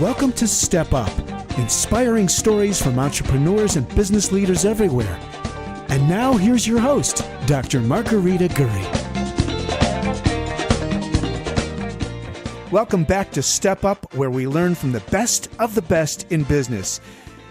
Welcome to Step Up, inspiring stories from entrepreneurs and business leaders everywhere. And now here's your host, Dr. Margarita Gurry. Welcome back to Step Up, where we learn from the best of the best in business.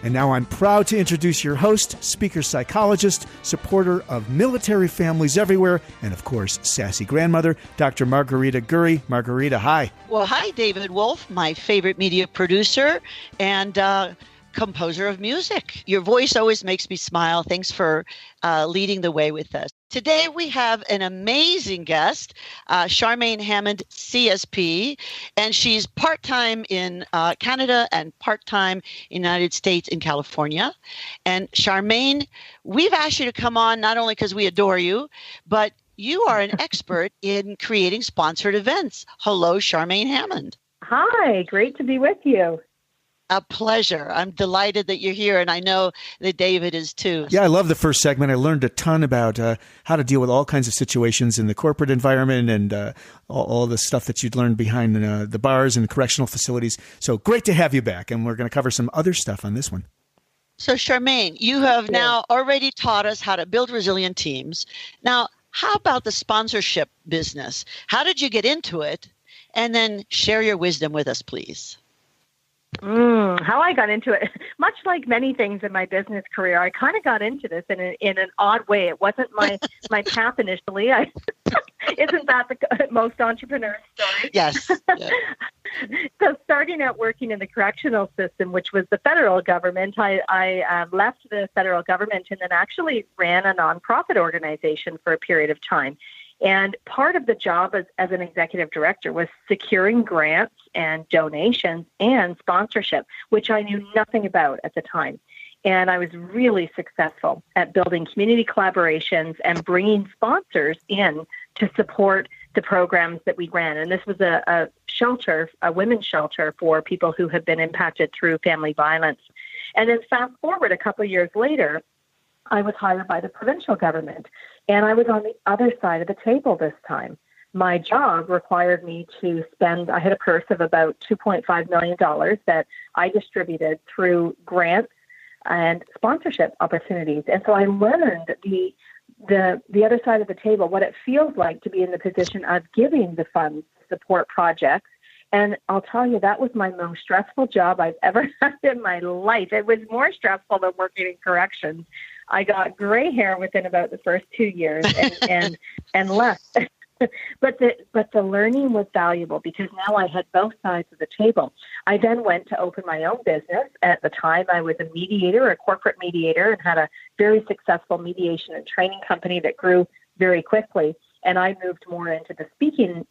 And now I'm proud to introduce your host, speaker psychologist, supporter of military families everywhere, and of course, sassy grandmother, Dr. Margarita Gurry. Margarita, hi. Well, hi, David Wolf, my favorite media producer and composer of music. Your voice always makes me smile. Thanks for leading the way with us. Today we have an amazing guest, Charmaine Hammond, CSP, and she's part-time in Canada and part-time United States in California. And Charmaine, we've asked you to come on not only because we adore you, but you are an expert in creating sponsored events. Hello, Charmaine Hammond. Hi, great to be with you. A pleasure. I'm delighted that you're here, and I know that David is too. Yeah, I love the first segment. I learned a ton about how to deal with all kinds of situations in the corporate environment and all the stuff that you'd learned behind the bars and correctional facilities. So great to have you back, and we're going to cover some other stuff on this one. So Charmaine, you have now already taught us how to build resilient teams. Now, how about the sponsorship business? How did you get into it? And then share your wisdom with us, please. How I got into it, much like many things in my business career, I kind of got into this in an odd way. It wasn't my path initially. Isn't that the most entrepreneur story? Yes. Yeah. So starting out working in the correctional system, which was the federal government, I left the federal government and then actually ran a nonprofit organization for a period of time. And part of the job as an executive director was securing grants and donations and sponsorship, which I knew nothing about at the time. And I was really successful at building community collaborations and bringing sponsors in to support the programs that we ran. And this was a shelter, a women's shelter for people who had been impacted through family violence. And then fast forward a couple of years later, I was hired by the provincial government, and I was on the other side of the table this time. My job required me to I had a purse of about $2.5 million that I distributed through grants and sponsorship opportunities. And so I learned the other side of the table, what it feels like to be in the position of giving the funds to support projects. And I'll tell you, that was my most stressful job I've ever had in my life. It was more stressful than working in corrections. I got gray hair within about the first 2 years and left. But the learning was valuable because now I had both sides of the table. I then went to open my own business. At the time, I was a mediator, a corporate mediator, and had a very successful mediation and training company that grew very quickly. And I moved more into the speaking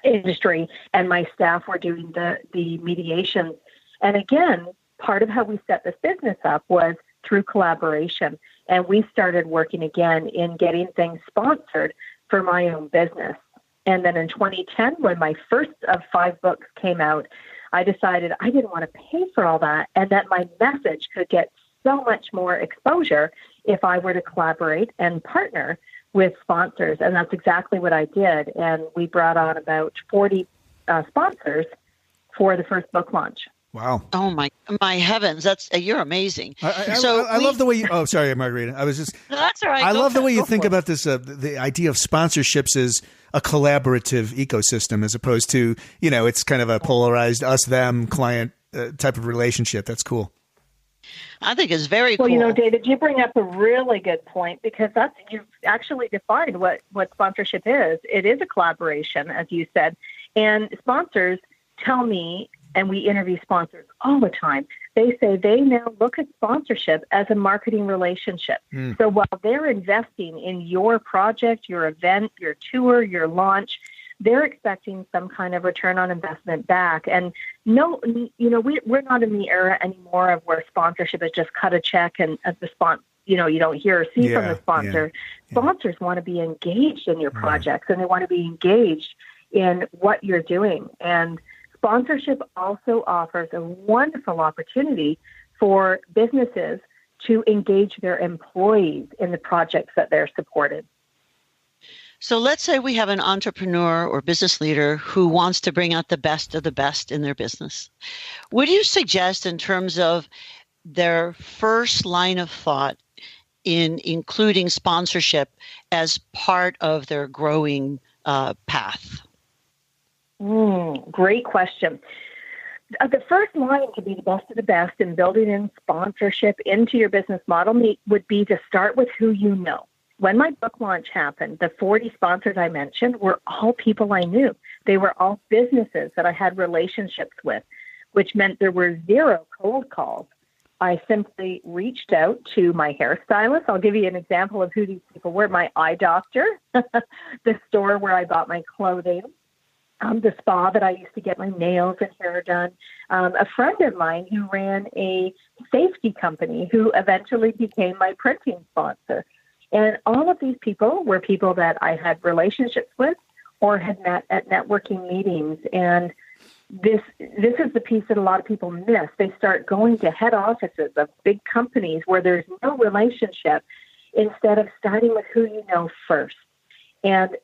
industry, and my staff were doing the mediation. And again, part of how we set this business up was through collaboration. And we started working again in getting things sponsored for my own business. And then in 2010, when my first of 5 books came out, I decided I didn't want to pay for all that and that my message could get so much more exposure if I were to collaborate and partner with sponsors. And that's exactly what I did. And we brought on about 40 sponsors for the first book launch. Wow. Oh, my heavens. You're amazing. I love the way you, oh, sorry, Margarita. That's all right. I love the way you think about this, the idea of sponsorships as a collaborative ecosystem as opposed to, it's kind of a polarized us, them, client type of relationship. That's cool. I think it's very cool. Well, David, you bring up a really good point because you've actually defined what sponsorship is. It is a collaboration, as you said, and sponsors tell me, and we interview sponsors all the time, they say they now look at sponsorship as a marketing relationship. So while they're investing in your project, your event, your tour, your launch, they're expecting some kind of return on investment back. And we're not in the era anymore of where sponsorship is just cut a check and the sponsor, you don't hear or see from the sponsor. Yeah. Sponsors want to be engaged in your projects and they want to be engaged in what you're doing. And sponsorship also offers a wonderful opportunity for businesses to engage their employees in the projects that they're supporting. So let's say we have an entrepreneur or business leader who wants to bring out the best of the best in their business. What do you suggest in terms of their first line of thought in including sponsorship as part of their growing path? Great question. The first line to be the best of the best in building in sponsorship into your business model would be to start with who you know. When my book launch happened, the 40 sponsors I mentioned were all people I knew. They were all businesses that I had relationships with, which meant there were zero cold calls. I simply reached out to my hairstylist. I'll give you an example of who these people were. My eye doctor, the store where I bought my clothing, the spa that I used to get my nails and hair done, a friend of mine who ran a safety company who eventually became my printing sponsor. And all of these people were people that I had relationships with or had met at networking meetings. And this is the piece that a lot of people miss. They start going to head offices of big companies where there's no relationship instead of starting with who you know first. And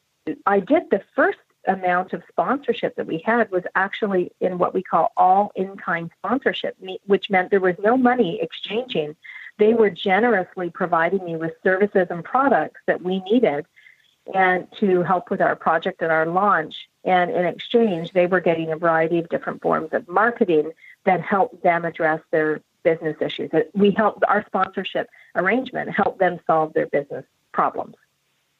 I did the first amount of sponsorship that we had was actually in what we call all in-kind sponsorship, which meant there was no money exchanging. They were generously providing me with services and products that we needed and to help with our project and our launch. And in exchange, they were getting a variety of different forms of marketing that helped them address their business issues. Our sponsorship arrangement helped them solve their business problems.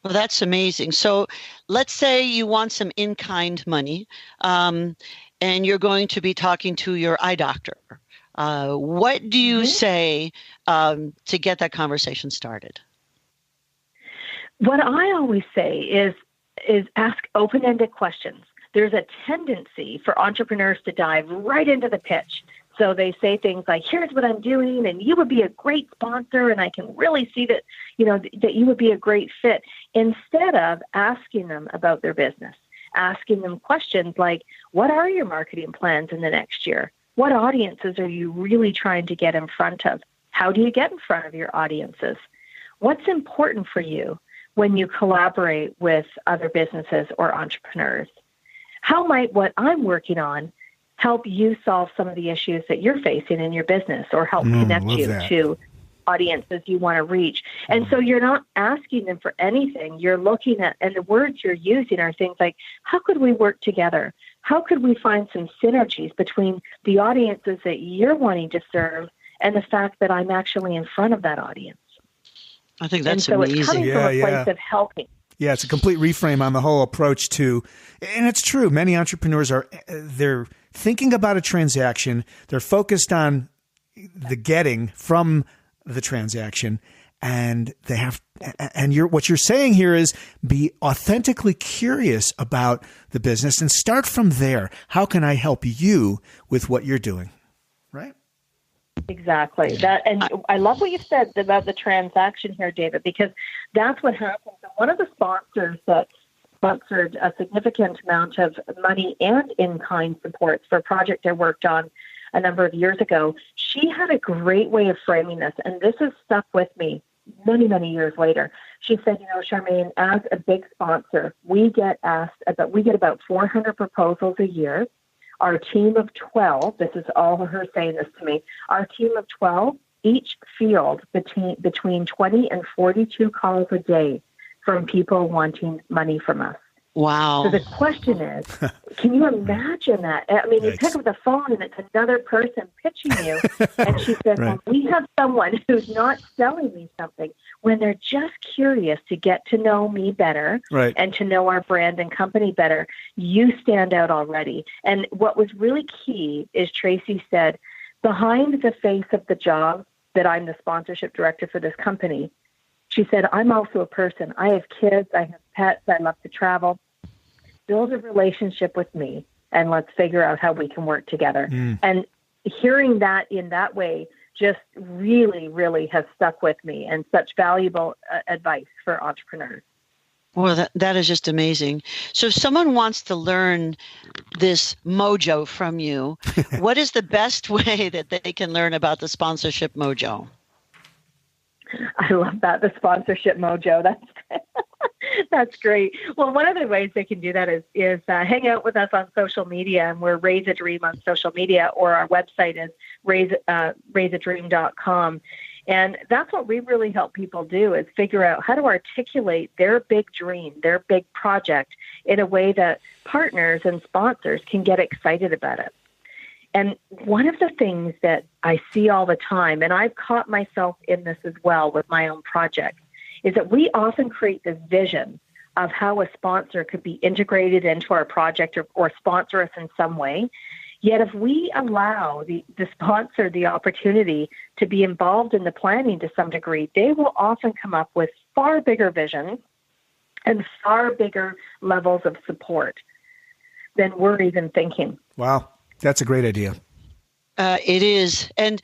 Well, that's amazing. So let's say you want some in-kind money, and you're going to be talking to your eye doctor. What do you say to get that conversation started? What I always say is ask open-ended questions. There's a tendency for entrepreneurs to dive right into the pitch. So they say things like, here's what I'm doing, and you would be a great sponsor, and I can really see that, that you would be a great fit, instead of asking them about their business, asking them questions like, what are your marketing plans in the next year? What audiences are you really trying to get in front of? How do you get in front of your audiences? What's important for you when you collaborate with other businesses or entrepreneurs? How might what I'm working on help you solve some of the issues that you're facing in your business, or help connect you to audiences you want to reach? And so you're not asking them for anything. You're looking at, and the words you're using are things like, how could we work together? How could we find some synergies between the audiences that you're wanting to serve and the fact that I'm actually in front of that audience? I think that's amazing. Amazing. It's coming from a place of helping. Yeah, it's a complete reframe on the whole approach to, and it's true, many entrepreneurs they're thinking about a transaction, they're focused on the getting from the transaction, and what you're saying here is be authentically curious about the business and start from there. How can I help you with what you're doing? Right? Exactly. And I love what you said about the transaction here, David, because that's what happens. And one of the sponsors that sponsored a significant amount of money and in-kind supports for a project I worked on a number of years ago, she had a great way of framing this, and this has stuck with me many, many years later. She said, Charmaine, as a big sponsor, we get about 400 proposals a year. Our team of 12, this is all her saying this to me, our team of 12 each field between 20 and 42 calls a day from people wanting money from us. Wow. So the question is, can you imagine that? I mean, you pick up the phone and it's another person pitching you. And she said, well, we have someone who's not selling me something. When they're just curious to get to know me better and to know our brand and company better, you stand out already. And what was really key is Tracy said, behind the face of the job that I'm the sponsorship director for this company, she said, I'm also a person. I have kids. I have pets. I love to travel. Build a relationship with me, and let's figure out how we can work together. And hearing that in that way just really, really has stuck with me, and such valuable advice for entrepreneurs. Well, that is just amazing. So if someone wants to learn this mojo from you, what is the best way that they can learn about the sponsorship mojo? I love that, the sponsorship mojo. That's great. Well, one of the ways they can do that is hang out with us on social media, and we're Raise a Dream on social media, or our website is raiseadream.com. And that's what we really help people do, is figure out how to articulate their big dream, their big project, in a way that partners and sponsors can get excited about it. And one of the things that I see all the time, and I've caught myself in this as well with my own project, is that we often create this vision of how a sponsor could be integrated into our project or sponsor us in some way. Yet if we allow the sponsor the opportunity to be involved in the planning to some degree, they will often come up with far bigger visions and far bigger levels of support than we're even thinking. Wow, that's a great idea. It is. And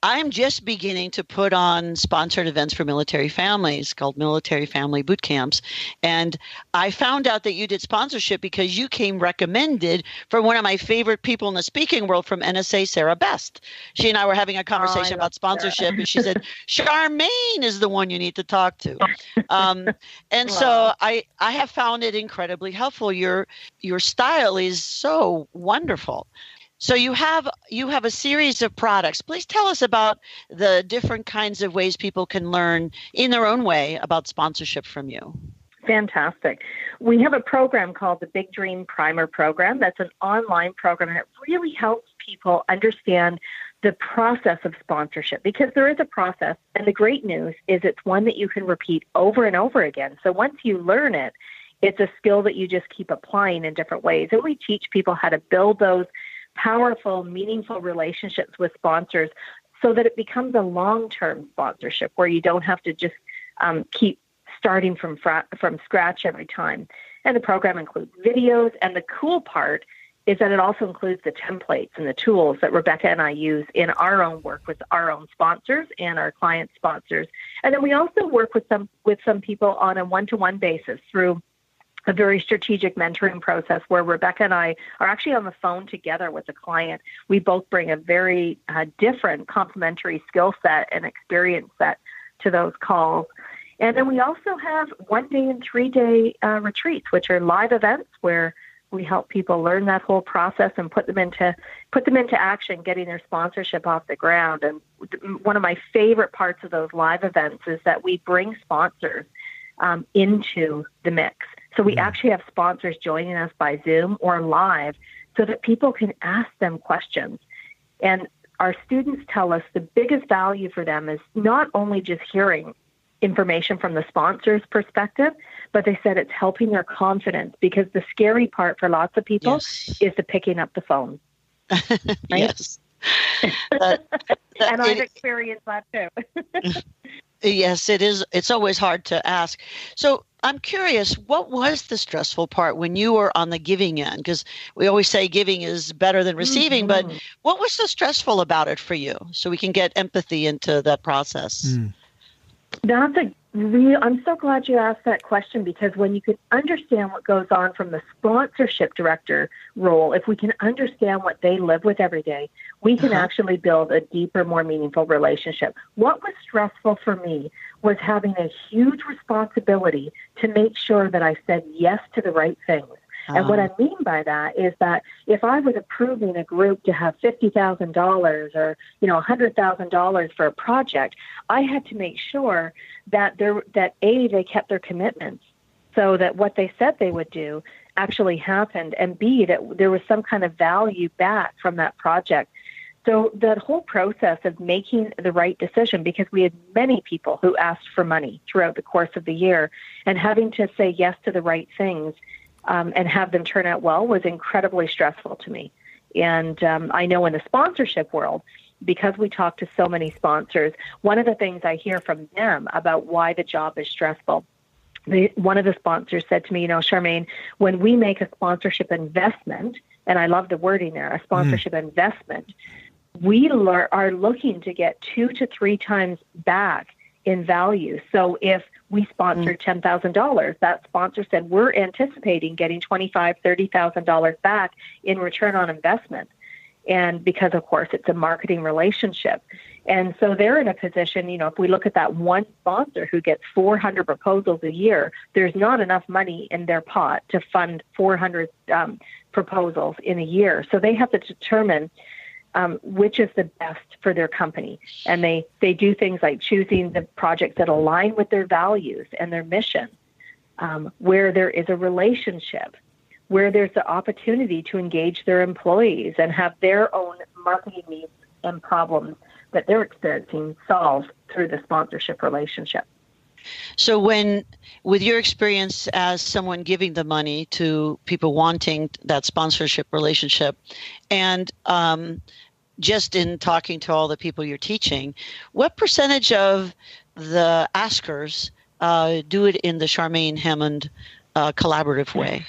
I'm just beginning to put on sponsored events for military families called Military Family Boot Camps. And I found out that you did sponsorship because you came recommended from one of my favorite people in the speaking world from NSA, Sarah Best. She and I were having a conversation about sponsorship, and she said, Charmaine is the one you need to talk to. So I have found it incredibly helpful. Your style is so wonderful. So you have a series of products. Please tell us about the different kinds of ways people can learn in their own way about sponsorship from you. Fantastic. We have a program called the Big Dream Primer Program. That's an online program, and it really helps people understand the process of sponsorship, because there is a process. And the great news is it's one that you can repeat over and over again. So once you learn it, it's a skill that you just keep applying in different ways. And we teach people how to build those powerful, meaningful relationships with sponsors so that it becomes a long-term sponsorship where you don't have to just keep starting from scratch every time. And the program includes videos. And the cool part is that it also includes the templates and the tools that Rebecca and I use in our own work with our own sponsors and our client sponsors. And then we also work with some people on a one-to-one basis through a very strategic mentoring process where Rebecca and I are actually on the phone together with the client. We both bring a very different complementary skill set and experience set to those calls. And then we also have 1 day and 3 day retreats, which are live events where we help people learn that whole process and put them into action, getting their sponsorship off the ground. And one of my favorite parts of those live events is that we bring sponsors into the mix. So we actually have sponsors joining us by Zoom or live so that people can ask them questions. And our students tell us the biggest value for them is not only just hearing information from the sponsor's perspective, but they said it's helping their confidence, because the scary part for lots of people is the picking up the phone. Right? Yes. And I've experienced that too. Yes, it is. It's always hard to ask. So I'm curious, what was the stressful part when you were on the giving end? Because we always say giving is better than receiving, but what was so stressful about it for you? So we can get empathy into that process. I'm so glad you asked that question, because when you can understand what goes on from the sponsorship director role, if we can understand what they live with every day, we can actually build a deeper, more meaningful relationship. What was stressful for me was having a huge responsibility to make sure that I said yes to the right things. And what I mean by that is that if I was approving a group to have $50,000 or, $100,000 for a project, I had to make sure that they kept their commitments, so that what they said they would do actually happened, and B, that there was some kind of value back from that project. So that whole process of making the right decision, because we had many people who asked for money throughout the course of the year, and having to say yes to the right things and have them turn out well, was incredibly stressful to me. And I know in the sponsorship world, because we talk to so many sponsors, one of the things I hear from them about why the job is stressful, one of the sponsors said to me, Charmaine, when we make a sponsorship investment, and I love the wording there, a sponsorship investment, we are looking to get 2 to 3 times back in value. So if we sponsored $10,000, that sponsor said we're anticipating getting $25,000, $30,000 back in return on investment. And because, of course, it's a marketing relationship. And so they're in a position, if we look at that one sponsor who gets 400 proposals a year, there's not enough money in their pot to fund 400 proposals in a year. So they have to determine which is the best for their company. And they do things like choosing the projects that align with their values and their mission, where there is a relationship, where there's the opportunity to engage their employees and have their own marketing needs and problems that they're experiencing solved through the sponsorship relationship. So with your experience as someone giving the money to people wanting that sponsorship relationship, and just in talking to all the people you're teaching, what percentage of the askers do it in the Charmaine Hammond collaborative way?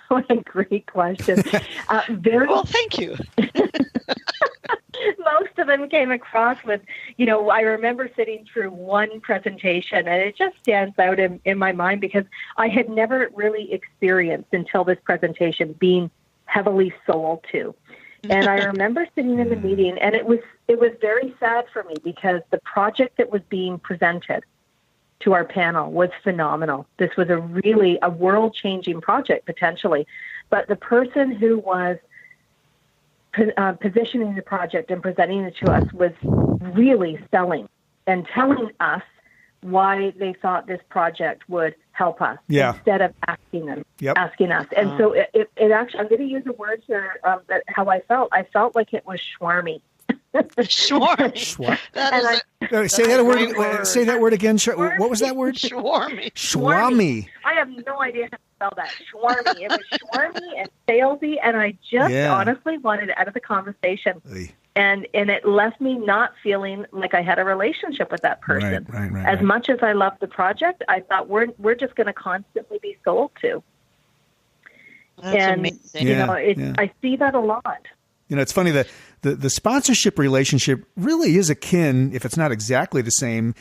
What a great question. Well, thank you. Most of them came across with, I remember sitting through one presentation, and it just stands out in my mind because I had never really experienced until this presentation being heavily sold to. And I remember sitting in the meeting, and it was very sad for me because the project that was being presented to our panel was phenomenal. This was a world-changing project, potentially. But the person who was positioning the project and presenting it to us was really selling and telling us why they thought this project would help us instead of asking us. And so it actually, I'm going to use a word here, how I felt. I felt like it was schwarmy. Schwarmy. Say that word again. What was that word? Schwarmy. Schwarmy. I have no idea how to spell that. Schwarmy. It was schwarmy and salesy, and I just honestly wanted it out of the conversation. And it left me not feeling like I had a relationship with that person. Right. As much as I loved the project, I thought we're just going to constantly be sold to. That's amazing. I see that a lot. It's funny that the sponsorship relationship really is akin, if it's not exactly the same,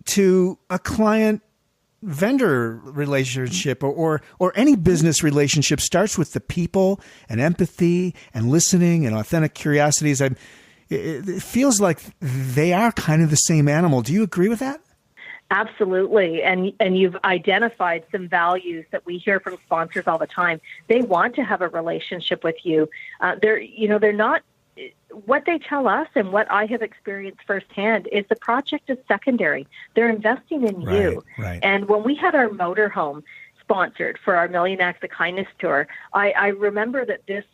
to a client-vendor relationship or any business relationship. Starts with the people and empathy and listening and authentic curiosities. It feels like they are kind of the same animal. Do you agree with that? Absolutely. And you've identified some values that we hear from sponsors all the time. They want to have a relationship with you. They're not, what they tell us and what I have experienced firsthand is the project is secondary. They're investing in you. Right. And when we had our motorhome sponsored for our Million Acts of Kindness tour, I remember that this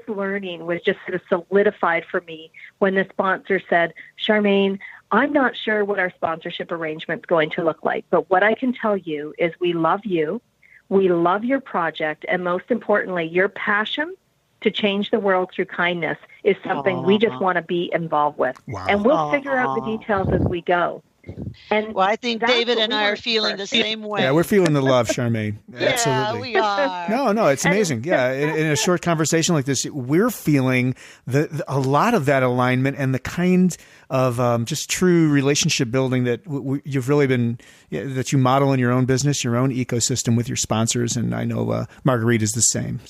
learning was just sort of solidified for me when the sponsor said, Charmaine, I'm not sure what our sponsorship arrangement's going to look like, but what I can tell you is we love you, we love your project, and most importantly, your passion to change the world through kindness is something we just want to be involved with. Wow. And we'll figure out the details as we go. And I think David and I are feeling the same way. Yeah, we're feeling the love, Charmaine. Absolutely. Yeah, we are. No, it's amazing. Yeah, in a short conversation like this, we're feeling a lot of that alignment and the kind of just true relationship building that you've really been, that you model in your own business, your own ecosystem with your sponsors. And I know Marguerite is the same.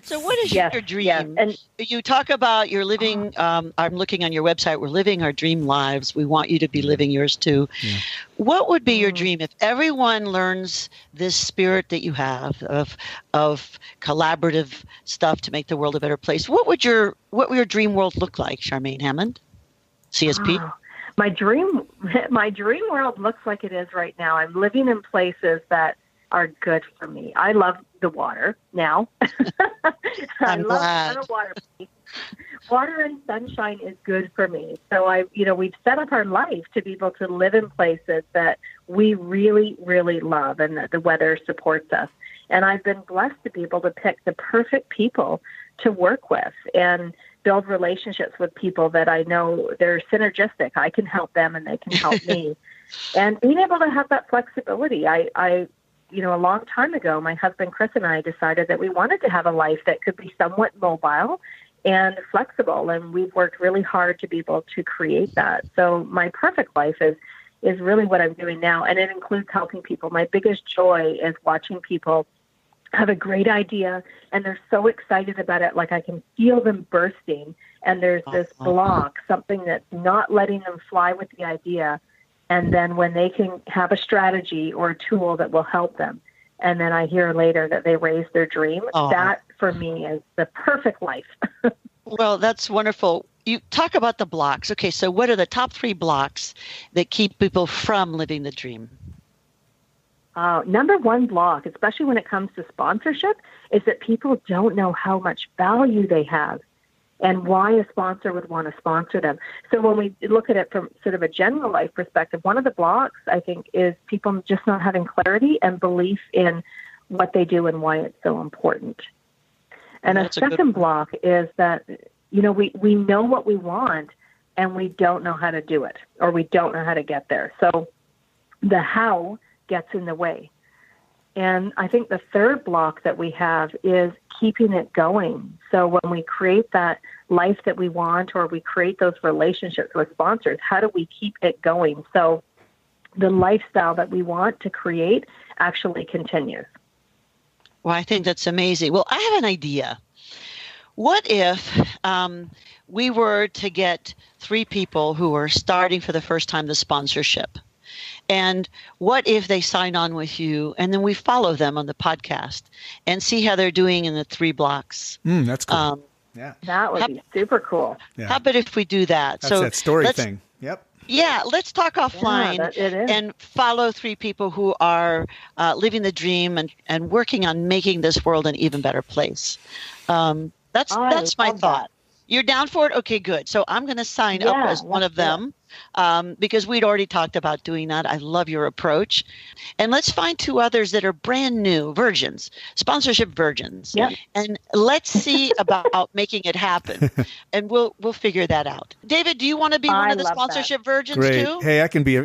So what is your dream? Yes. And you talk about you're living, I'm looking on your website, we're living our dream lives. We want you to be living yours too. Yeah. What would be your dream if everyone learns this spirit that you have of collaborative stuff to make the world a better place? What would your dream world look like, Charmaine Hammond, CSP? Oh, my dream world looks like it is right now. I'm living in places that are good for me. I love the water now. I'm glad. Water. Water and sunshine is good for me. So we've set up our life to be able to live in places that we really, really love and that the weather supports us. And I've been blessed to be able to pick the perfect people to work with and build relationships with people that I know they're synergistic. I can help them and they can help me. And being able to have that flexibility, a long time ago, my husband Chris and I decided that we wanted to have a life that could be somewhat mobile and flexible, and we've worked really hard to be able to create that. So my perfect life is really what I'm doing now, and it includes helping people. My biggest joy is watching people have a great idea and they're so excited about it. Like I can feel them bursting, and there's this block, something that's not letting them fly with the idea. And then when they can have a strategy or a tool that will help them, and then I hear later that they raise their dream, that for me is the perfect life. Well, that's wonderful. You talk about the blocks. Okay, so what are the top 3 blocks that keep people from living the dream? Number 1 block, especially when it comes to sponsorship, is that people don't know how much value they have and why a sponsor would want to sponsor them. So when we look at it from sort of a general life perspective, one of the blocks, I think, is people just not having clarity and belief in what they do and why it's so important. And a second block is that, we know what we want and we don't know how to do it, or we don't know how to get there. So the how gets in the way. And I think the third block that we have is keeping it going. So when we create that life that we want, or we create those relationships with sponsors, how do we keep it going so the lifestyle that we want to create actually continues? Well, I think that's amazing. Well, I have an idea. What if we were to get 3 people who are starting for the first time the sponsorship? And what if they sign on with you, and then we follow them on the podcast and see how they're doing in the 3 blocks? That's cool. Yeah, that would be super cool. Yeah. How about if we do that? That's that story thing. Yep. Yeah, let's talk offline and follow 3 people who are living the dream and working on making this world an even better place. That's my thought. You're down for it? Okay, good. So I'm going to sign up as one of them because we'd already talked about doing that. I love your approach. And let's find 2 others that are brand new, virgins, sponsorship virgins. Yep. And let's see about making it happen. And we'll figure that out. David, do you want to be one of the sponsorship virgins too? Hey, I can be,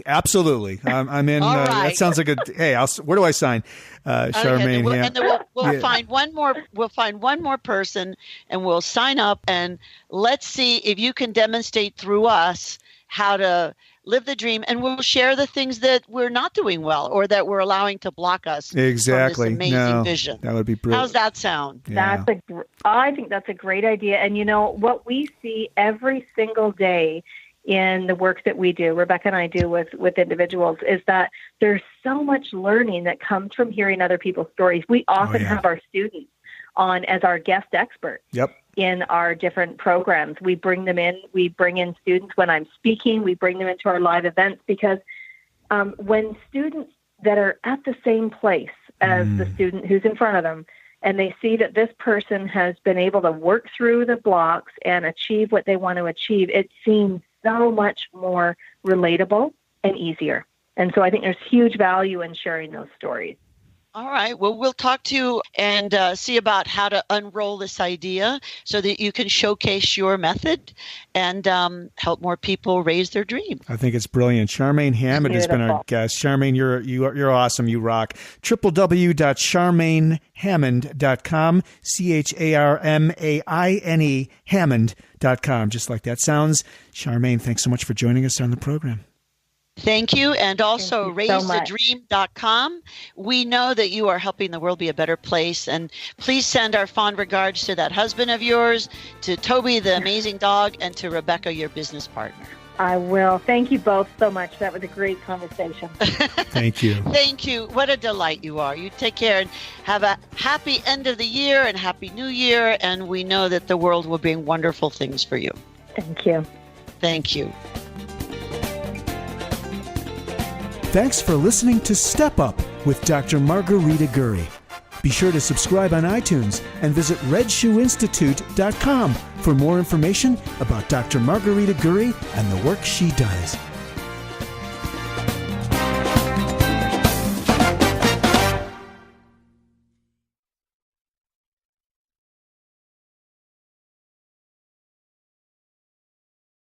absolutely. I'm in. Right. That sounds like a, hey, where do I sign? Charmaine. Okay, and then we'll find one more. We'll find one more person, and we'll sign up. And let's see if you can demonstrate through us how to live the dream, and we'll share the things that we're not doing well or that we're allowing to block us. Exactly. From this amazing vision. That would be brilliant. How's that sound? Yeah. I think that's a great idea. And what we see every single day in the work that we do, Rebecca and I do with individuals, is that there's so much learning that comes from hearing other people's stories. We often have our students on as our guest experts. Yep. In our different programs. We bring them in. We bring in students when I'm speaking. We bring them into our live events because when students that are at the same place as the student who's in front of them, and they see that this person has been able to work through the blocks and achieve what they want to achieve, it seems so much more relatable and easier. And so I think there's huge value in sharing those stories. All right. Well, we'll talk to you and see about how to unroll this idea so that you can showcase your method and help more people raise their dream. I think it's brilliant. Charmaine Hammond has been our guest. Charmaine, you're awesome. You rock. www.charmainehammond.com. CHARMAINE Hammond.com. Just like that sounds. Charmaine, thanks so much for joining us on the program. Thank you. And also raisethedream.com. We know that you are helping the world be a better place. And please send our fond regards to that husband of yours, to Toby, the amazing dog, and to Rebecca, your business partner. I will. Thank you both so much. That was a great conversation. Thank you. Thank you. What a delight you are. You take care and have a happy end of the year and happy new year. And we know that the world will bring wonderful things for you. Thank you. Thank you. Thanks for listening to Step Up with Dr. Margarita Gurry. Be sure to subscribe on iTunes and visit redshoeinstitute.com for more information about Dr. Margarita Gurry and the work she does.